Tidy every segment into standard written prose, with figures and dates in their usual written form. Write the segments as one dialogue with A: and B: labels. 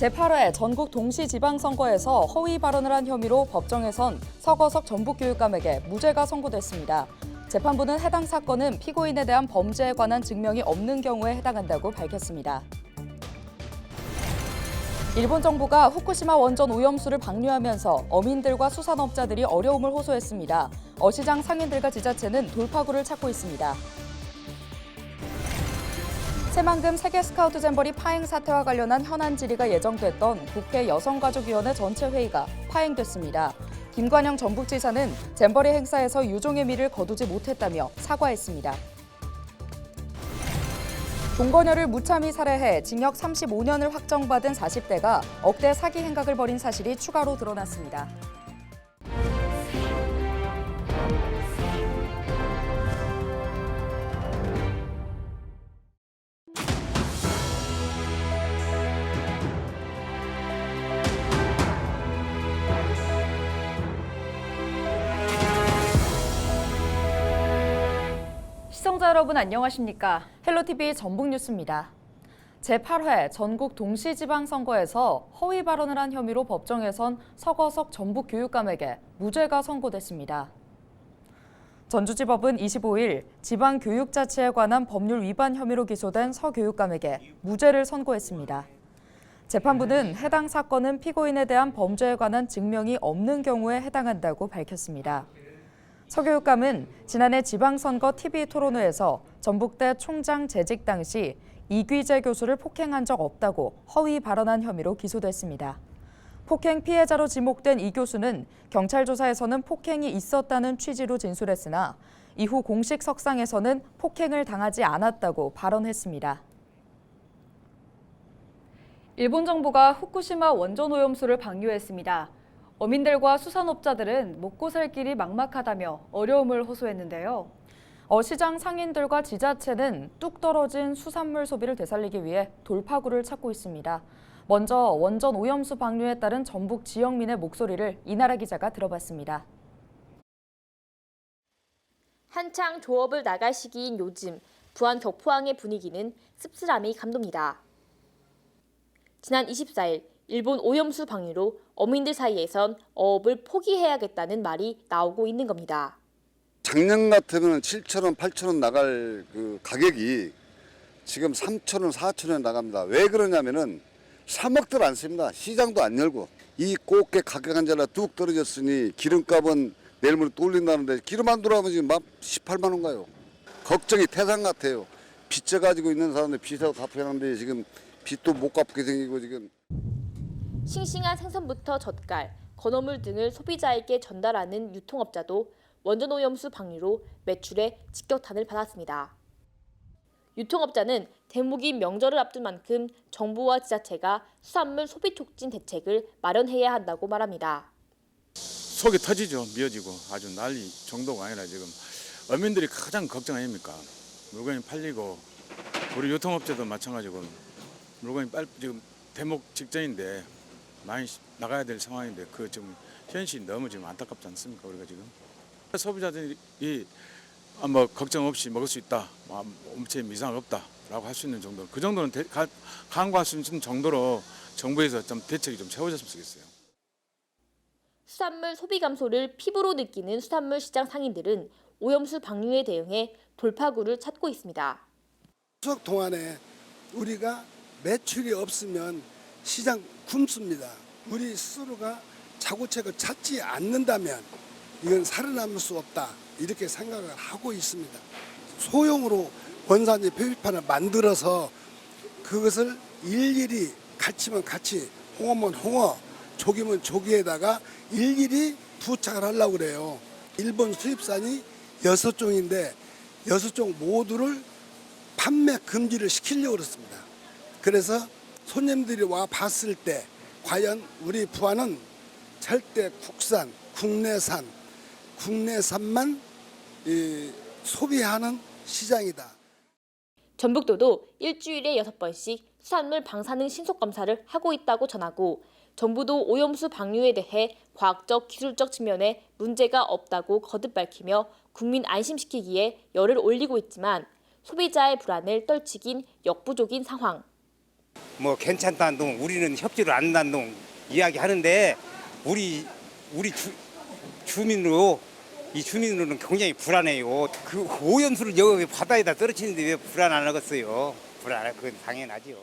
A: 제8회 전국 동시지방선거에서 허위 발언을 한 혐의로 법정에선 서거석 전북교육감에게 무죄가 선고됐습니다. 재판부는 해당 사건은 피고인에 대한 범죄에 관한 증명이 없는 경우에 해당한다고 밝혔습니다. 일본 정부가 후쿠시마 원전 오염수를 방류하면서 어민들과 수산업자들이 어려움을 호소했습니다. 어시장 상인들과 지자체는 돌파구를 찾고 있습니다. 새만금 세계 스카우트 잼버리 파행 사태와 관련한 현안 질의가 예정됐던 국회 여성가족위원회 전체 회의가 파행됐습니다. 김관영 전북지사는 잼버리 행사에서 유종의 미를 거두지 못했다며 사과했습니다. 동거녀를 무참히 살해해 징역 35년을 확정받은 40대가 억대 사기 행각을 벌인 사실이 추가로 드러났습니다. 시청자 여러분 안녕하십니까? 헬로TV 전북뉴스입니다. 제8회 전국 동시지방선거에서 허위 발언을 한 혐의로 법정에선 서거석 전북교육감에게 무죄가 선고됐습니다. 전주지법은 25일 지방교육자치에 관한 법률 위반 혐의로 기소된 서 교육감에게 무죄를 선고했습니다. 재판부는 해당 사건은 피고인에 대한 범죄에 관한 증명이 없는 경우에 해당한다고 밝혔습니다. 서 교육감은 지난해 지방선거 TV 토론회에서 전북대 총장 재직 당시 이귀재 교수를 폭행한 적 없다고 허위 발언한 혐의로 기소됐습니다. 폭행 피해자로 지목된 이 교수는 경찰 조사에서는 폭행이 있었다는 취지로 진술했으나 이후 공식 석상에서는 폭행을 당하지 않았다고 발언했습니다. 일본 정부가 후쿠시마 원전 오염수를 방류했습니다. 어민들과 수산업자들은 먹고 살 길이 막막하다며 어려움을 호소했는데요. 어시장 상인들과 지자체는 뚝 떨어진 수산물 소비를 되살리기 위해 돌파구를 찾고 있습니다. 먼저 원전 오염수 방류에 따른 전북 지역민의 목소리를 이나라 기자가 들어봤습니다.
B: 한창 조업을 나갈 시기인 요즘 부안 격포항의 분위기는 씁쓸함이 감돕니다. 지난 24일 일본 오염수 방류로 어민들 사이에선 어업을 포기해야겠다는 말이 나오고 있는 겁니다.
C: 작년 같으면 7,000원, 8,000원 나갈 그 가격이 지금 3,000원, 4,000원 나갑니다. 왜 그러냐면은 사 먹들 않습니다. 시장도 안 열고 이 꽃게 가격 한 자라 뚝 떨어졌으니 기름값은 내일 모레 또 올린다는데 기름 안 들어가면 지금 막 18만 원 가요. 걱정이 태산 같아요. 빚져 가지고 있는 사람들 빚을 갚아야 하는데 지금 빚도 못 갚게 생기고 지금.
B: 싱싱한 생선부터 젓갈, 건어물 등을 소비자에게 전달하는 유통업자도 원전 오염수 방류로 매출에 직격탄을 받았습니다. 유통업자는 대목인 명절을 앞둔 만큼 정부와 지자체가 수산물 소비 촉진 대책을 마련해야 한다고 말합니다.
D: 속이 터지죠. 미어지고 아주 난리 정도가 아니라 지금 어민들이 가장 걱정 아닙니까? 물건이 팔리고 우리 유통업체도 마찬가지고 물건이 지금 대목 직전인데 많이 나가야 될 상황인데 그 좀 현실이 너무 지금 안타깝지 않습니까? 우리가 지금 소비자들이 뭐 걱정 없이 먹을 수 있다, 엄청 이상 없다라고 할 수 있는 정도, 그 정도는 간과할 수 있는 정도로 정부에서 좀 대책이 좀 세워졌으면 좋겠어요.
B: 수산물 소비 감소를 피부로 느끼는 수산물 시장 상인들은 오염수 방류에 대응해 돌파구를 찾고 있습니다.
E: 추석 동안에 우리가 매출이 없으면 시장 굶습니다. 우리 스스로가 자구책을 찾지 않는다면 이건 살아남을 수 없다 이렇게 생각을 하고 있습니다. 소형으로 원산지 표지판을 만들어서 그것을 일일이 같이면 같이 홍어면 홍어 조기면 조기에다가 일일이 부착을 하려고 그래요. 일본 수입산이 6종인데 6종 모두를 판매 금지를 시키려고 그렇습니다. 그래서 손님들이 와 봤을 때 과연 우리 부안은 절대 국산, 국내산만 소비하는 시장이다.
B: 전북도도 일주일에 6번씩 수산물 방사능 신속검사를 하고 있다고 전하고 정부도 오염수 방류에 대해 과학적, 기술적 측면에 문제가 없다고 거듭 밝히며 국민 안심시키기에 열을 올리고 있지만 소비자의 불안을 떨치긴 역부족인 상황.
F: 뭐 괜찮다는 둥, 우리는 협조를 안 한다는 둥 이야기하는데 우리 주민으로는 굉장히 불안해요. 그 오염수를 여기 바다에다 떨어지는데 왜 불안 안 하겠어요? 그건 당연하죠.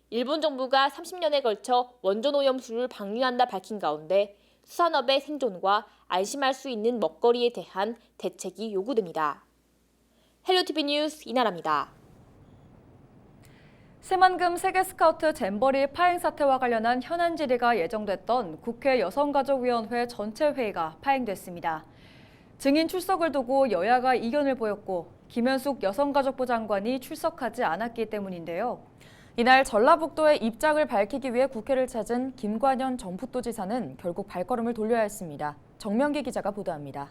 B: 일본 정부가 30년에 걸쳐 원전 오염수를 방류한다 밝힌 가운데 수산업의 생존과 안심할 수 있는 먹거리에 대한 대책이 요구됩니다. 헬로티비 뉴스 이나라입니다.
A: 새만금 세계스카우트 잼버리 파행 사태와 관련한 현안 질의가 예정됐던 국회 여성가족위원회 전체 회의가 파행됐습니다. 증인 출석을 두고 여야가 이견을 보였고 김현숙 여성가족부 장관이 출석하지 않았기 때문인데요. 이날 전라북도의 입장을 밝히기 위해 국회를 찾은 김관현 전북도지사는 결국 발걸음을 돌려야 했습니다. 정명기 기자가 보도합니다.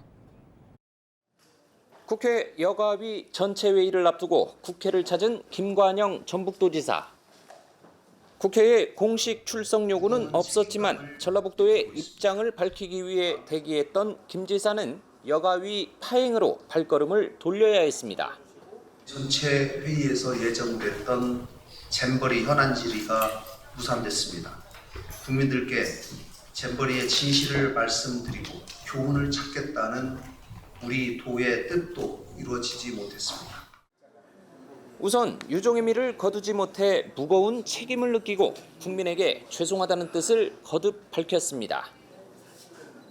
G: 국회 여가위 전체 회의를 앞두고 국회를 찾은 김관영 전북도지사. 국회에 공식 출석 요구는 없었지만 전라북도의 입장을 밝히기 위해 대기했던 김 지사는 여가위 파행으로 발걸음을 돌려야 했습니다.
H: 전체 회의에서 예정됐던 잼버리 현안 질의가 무산됐습니다. 국민들께 잼버리의 진실을 말씀드리고 교훈을 찾겠다는 우리 도의 뜻도 이루어지지 못했습니다.
G: 우선 유종의 미를 거두지 못해 무거운 책임을 느끼고 국민에게 죄송하다는 뜻을 거듭 밝혔습니다.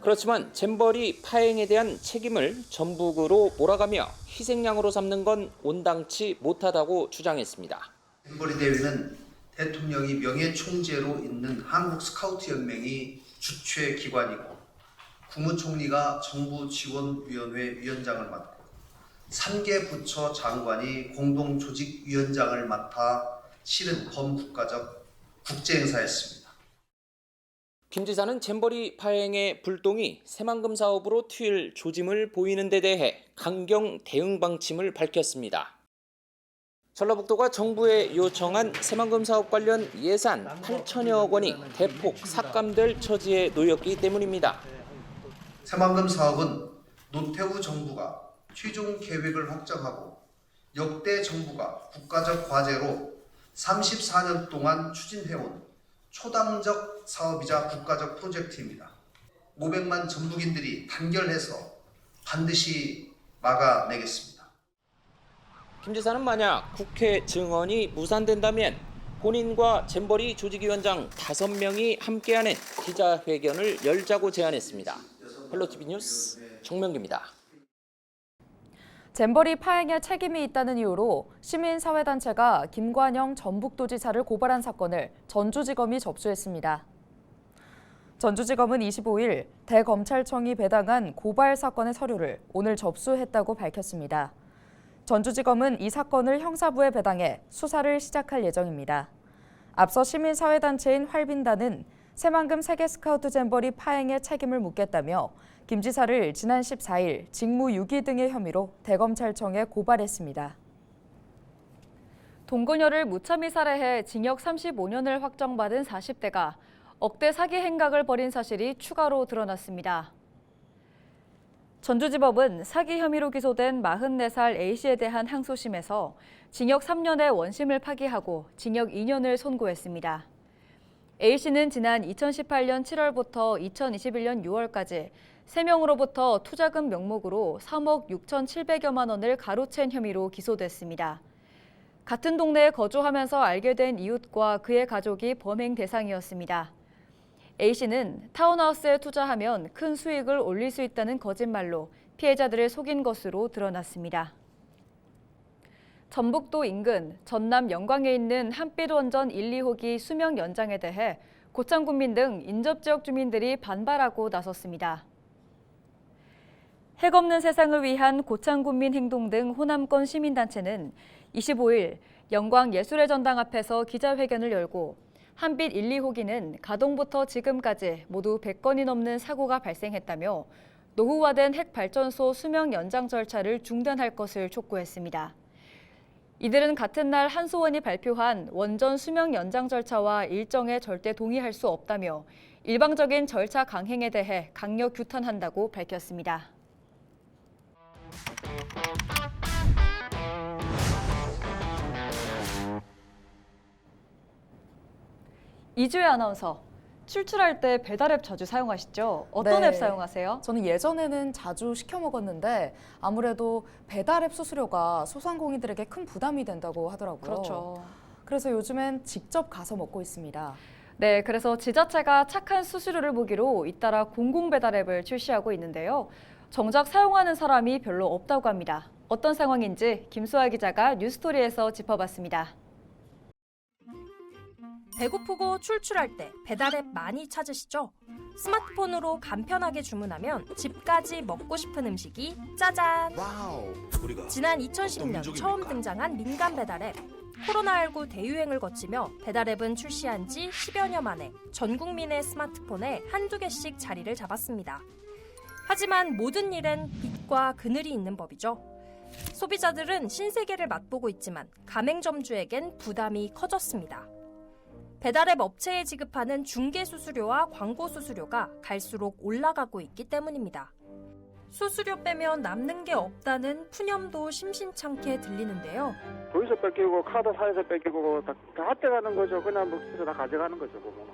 G: 그렇지만 잼버리 파행에 대한 책임을 전북으로 몰아가며 희생양으로 삼는 건 온당치 못하다고 주장했습니다.
H: 잼버리 대회는 대통령이 명예총재로 있는 한국스카우트연맹이 주최 기관이고 국무총리가 정부지원위원회 위원장을 맡고 3개 부처 장관이 공동조직위원장을 맡아 실은 범국가적 국제행사였습니다.
G: 김 지사는 잼버리 파행의 불똥이 새만금 사업으로 튈 조짐을 보이는 데 대해 강경 대응 방침을 밝혔습니다. 전라북도가 정부에 요청한 새만금 사업 관련 예산 8천여억 원이 대폭 삭감될 처지에 놓였기 때문입니다.
H: 새만금 사업은 노태우 정부가 최종 계획을 확정하고 역대 정부가 국가적 과제로 34년 동안 추진해온 초당적 사업이자 국가적 프로젝트입니다. 500만 전북인들이 단결해서 반드시 막아내겠습니다.
G: 김 지사는 만약 국회 증언이 무산된다면 본인과 잼버리 조직위원장 5명이 함께하는 기자회견을 열자고 제안했습니다. 헬로티비 뉴스 정명기입니다.
A: 잼버리 파행에 책임이 있다는 이유로 시민사회단체가 김관영 전북도지사를 고발한 사건을 전주지검이 접수했습니다. 전주지검은 25일 대검찰청이 배당한 고발 사건의 서류를 오늘 접수했다고 밝혔습니다. 전주지검은 이 사건을 형사부에 배당해 수사를 시작할 예정입니다. 앞서 시민사회단체인 활빈단은 새만금 세계스카우트 잼버리 파행에 책임을 묻겠다며 김 지사를 지난 14일 직무유기 등의 혐의로 대검찰청에 고발했습니다. 동거녀를 무참히 살해해 징역 35년을 확정받은 40대가 억대 사기 행각을 벌인 사실이 추가로 드러났습니다. 전주지법은 사기 혐의로 기소된 44살 A씨에 대한 항소심에서 징역 3년의 원심을 파기하고 징역 2년을 선고했습니다. A씨는 지난 2018년 7월부터 2021년 6월까지 3명으로부터 투자금 명목으로 3억 6,700여만 원을 가로챈 혐의로 기소됐습니다. 같은 동네에 거주하면서 알게 된 이웃과 그의 가족이 범행 대상이었습니다. A씨는 타운하우스에 투자하면 큰 수익을 올릴 수 있다는 거짓말로 피해자들을 속인 것으로 드러났습니다. 전북도 인근 전남 영광에 있는 한빛원전 1, 2호기 수명 연장에 대해 고창군민 등 인접지역 주민들이 반발하고 나섰습니다. 핵없는 세상을 위한 고창군민 행동 등 호남권 시민단체는 25일 영광예술의 전당 앞에서 기자회견을 열고 한빛 1, 2호기는 가동부터 지금까지 모두 100건이 넘는 사고가 발생했다며 노후화된 핵발전소 수명 연장 절차를 중단할 것을 촉구했습니다. 이들은 같은 날 한소원이 발표한 원전 수명 연장 절차와 일정에 절대 동의할 수 없다며 일방적인 절차 강행에 대해 강력 규탄한다고 밝혔습니다.
I: 이주혜 아나운서, 출출할 때 배달앱 자주 사용하시죠? 어떤
A: 네.
I: 앱 사용하세요?
A: 저는 예전에는 자주 시켜 먹었는데 아무래도 배달앱 수수료가 소상공인들에게 큰 부담이 된다고 하더라고요.
I: 그렇죠.
A: 그래서 요즘엔 직접 가서 먹고 있습니다.
I: 네, 그래서 지자체가 착한 수수료를 보기로 잇따라 공공배달앱을 출시하고 있는데요. 정작 사용하는 사람이 별로 없다고 합니다. 어떤 상황인지 김수아 기자가 뉴스토리에서 짚어봤습니다.
J: 배고프고 출출할 때 배달앱 많이 찾으시죠? 스마트폰으로 간편하게 주문하면 집까지 먹고 싶은 음식이 짜잔! 지난 2010년 처음 등장한 민간 배달앱. 코로나19 대유행을 거치며 배달앱은 출시한 지 10여 년 만에 전 국민의 스마트폰에 한두 개씩 자리를 잡았습니다. 하지만 모든 일엔 빛과 그늘이 있는 법이죠. 소비자들은 신세계를 맛보고 있지만 가맹점주에겐 부담이 커졌습니다. 배달앱 업체에 지급하는 중개 수수료와 광고 수수료가 갈수록 올라가고 있기 때문입니다. 수수료 빼면 남는 게 없다는 푸념도 심심찮게 들리는데요.
K: 거기서 뺏기고 카드사에서 뺏기고 다 핫대가는 거죠. 그냥 먹기서 다 가져가는 거죠. 그거.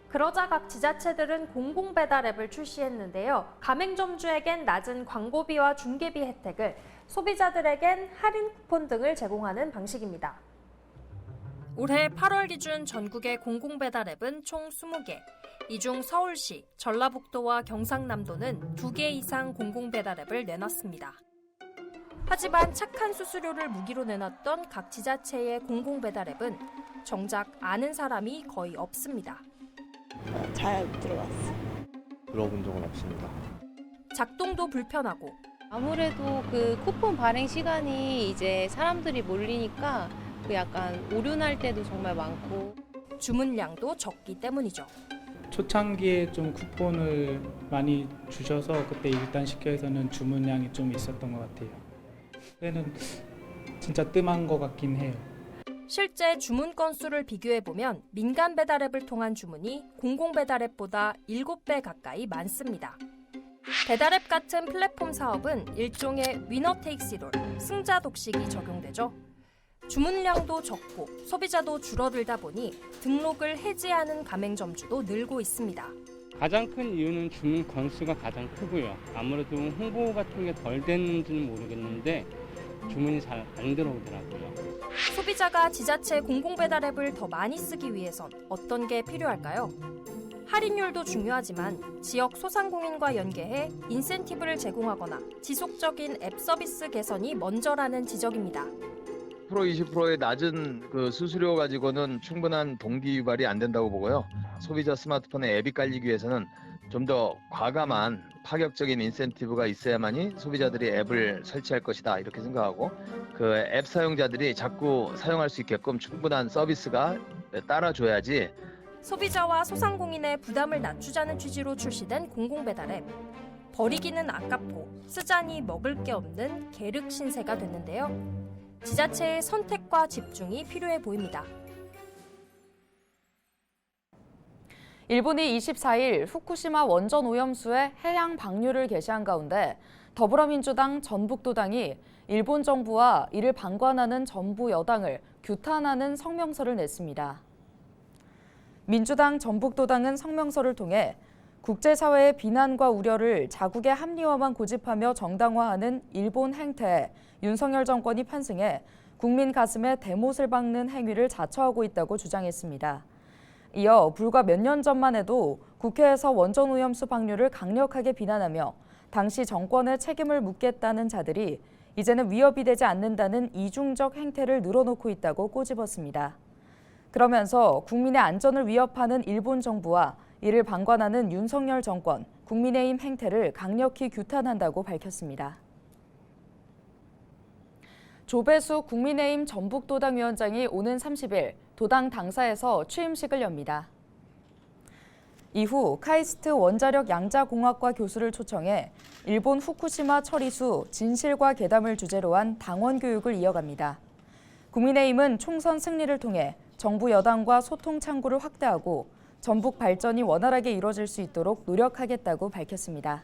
J: 그러자 각 지자체들은 공공배달앱을 출시했는데요. 가맹점주에겐 낮은 광고비와 중개비 혜택을, 소비자들에겐 할인 쿠폰 등을 제공하는 방식입니다. 올해 8월 기준 전국의 공공배달앱은 총 20개. 이 중 서울시, 전라북도와 경상남도는 2개 이상 공공배달앱을 내놨습니다. 하지만 착한 수수료를 무기로 내놨던 각 지자체의 공공배달앱은 정작 아는 사람이 거의 없습니다.
L: 잘 들어왔어.
M: 들어본 적은 없습니다.
J: 작동도 불편하고
L: 아무래도 그 쿠폰 발행 시간이 이제 사람들이 몰리니까 그 약간 오류날 때도 정말 많고
J: 주문량도 적기 때문이죠.
N: 초창기에 좀 쿠폰을 많이 주셔서 그때 1단 시켜에서는 주문량이 좀 있었던 것 같아요. 그때는 진짜 뜸한 것 같긴 해요.
J: 실제 주문 건수를 비교해보면 민간 배달앱을 통한 주문이 공공배달앱보다 7배 가까이 많습니다. 배달앱 같은 플랫폼 사업은 일종의 위너 테이크스 룰, 승자 독식이 적용되죠. 주문량도 적고 소비자도 줄어들다 보니 등록을 해지하는 가맹점주도 늘고 있습니다.
O: 가장 큰 이유는 주문 건수가 가장 크고요. 아무래도 홍보 같은 게 덜 됐는지는 모르겠는데 주문이 잘 안 들어오더라고요.
J: 소비자가 지자체 공공배달앱을 더 많이 쓰기 위해선 어떤 게 필요할까요? 할인율도 중요하지만 지역 소상공인과 연계해 인센티브를 제공하거나 지속적인 앱 서비스 개선이 먼저라는 지적입니다.
P: 20%의 낮은 그 수수료 가지고는 충분한 동기 유발이 안 된다고 보고요. 소비자 스마트폰에 앱이 깔리기 위해서는 좀 더 과감한 파격적인 인센티브가 있어야만이 소비자들이 앱을 설치할 것이다 이렇게 생각하고 그 앱 사용자들이 자꾸 사용할 수 있게끔 충분한 서비스가 따라줘야지.
J: 소비자와 소상공인의 부담을 낮추자는 취지로 출시된 공공배달앱. 버리기는 아깝고 쓰자니 먹을 게 없는 계륵 신세가 됐는데요. 지자체의 선택과 집중이 필요해 보입니다.
A: 일본이 24일 후쿠시마 원전 오염수의 해양 방류를 개시한 가운데 더불어민주당 전북도당이 일본 정부와 이를 방관하는 정부 여당을 규탄하는 성명서를 냈습니다. 민주당 전북도당은 성명서를 통해 국제사회의 비난과 우려를 자국의 합리화만 고집하며 정당화하는 일본 행태에 윤석열 정권이 판승해 국민 가슴에 대못을 박는 행위를 자처하고 있다고 주장했습니다. 이어 불과 몇 년 전만 해도 국회에서 원전 오염수 방류를 강력하게 비난하며 당시 정권의 책임을 묻겠다는 자들이 이제는 위협이 되지 않는다는 이중적 행태를 늘어놓고 있다고 꼬집었습니다. 그러면서 국민의 안전을 위협하는 일본 정부와 이를 방관하는 윤석열 정권, 국민의힘 행태를 강력히 규탄한다고 밝혔습니다. 조배수 국민의힘 전북도당 위원장이 오는 30일 도당 당사에서 취임식을 엽니다. 이후 카이스트 원자력 양자공학과 교수를 초청해 일본 후쿠시마 처리수 진실과 괴담을 주제로 한 당원 교육을 이어갑니다. 국민의힘은 총선 승리를 통해 정부 여당과 소통 창구를 확대하고 전북 발전이 원활하게 이루어질 수 있도록 노력하겠다고 밝혔습니다.